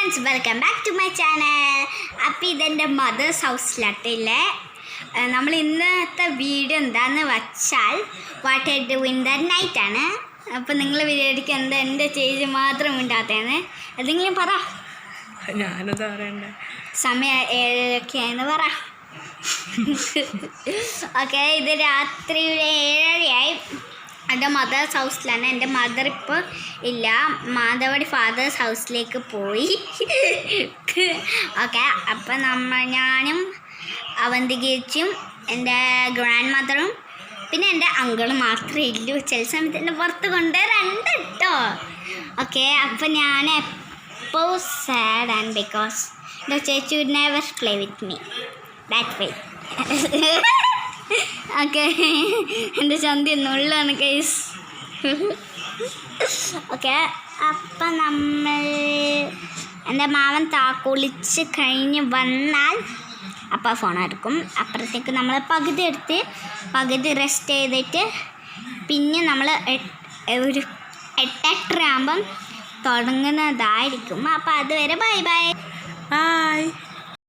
Friends, welcome back to my channel. അപ്പോൾ ഇതെൻ്റെ mother's ഹൗസിലാട്ടില്ലേ. നമ്മൾ ഇന്നത്തെ വീഡിയോ എന്താണെന്ന് വെച്ചാൽ what I do in the night ആണ്. അപ്പോൾ നിങ്ങൾ വിചാരിക്കും എന്താ എൻ്റെ ചേച്ചി മാത്രം ഉണ്ടാത്തേന്ന്. എന്തെങ്കിലും പറ. ഞാനെന്താ പറയണ്ടേ? സമയം 7:00 പറ. ഓക്കെ, ഇത് രാത്രി 7:30 എൻ്റെ മദേഴ്സ് ഹൗസിലാണ്. എൻ്റെ മദർ ഇപ്പോൾ ഇല്ല, മാധവടി ഫാദേഴ്സ് ഹൗസിലേക്ക് പോയി. ഓക്കെ, അപ്പം ഞാനും അവന്തികേച്ചും എൻ്റെ ഗ്രാൻഡ് മദറും പിന്നെ എൻ്റെ അങ്കിളും മാത്രമേ ഇല്ലൂ. ചില സമയത്ത് എൻ്റെ പുറത്ത് കൊണ്ടുവരണ്ട കേട്ടോ. ഓക്കെ, അപ്പം ഞാൻ എപ്പോൾ സാഡ് ആണ് ബിക്കോസ് എൻ്റെ ചേച്ചി would never play with me that way. Okay, എൻ്റെ ചന്തി എന്നുള്ളതാണ് കേസ്. ഓക്കെ, അപ്പം നമ്മൾ എൻ്റെ മാവൻ താക്കോളിച്ച് കഴിഞ്ഞ് വന്നാൽ അപ്പം ഫോൺ എടുക്കും. അപ്പുറത്തേക്ക് നമ്മൾ പകുതി റെസ്റ്റ് ചെയ്തിട്ട് പിന്നെ നമ്മൾ ഒരു 8:30 ആകുമ്പം തുടങ്ങുന്നതായിരിക്കും. അപ്പം അതുവരെ ബൈ ബൈ.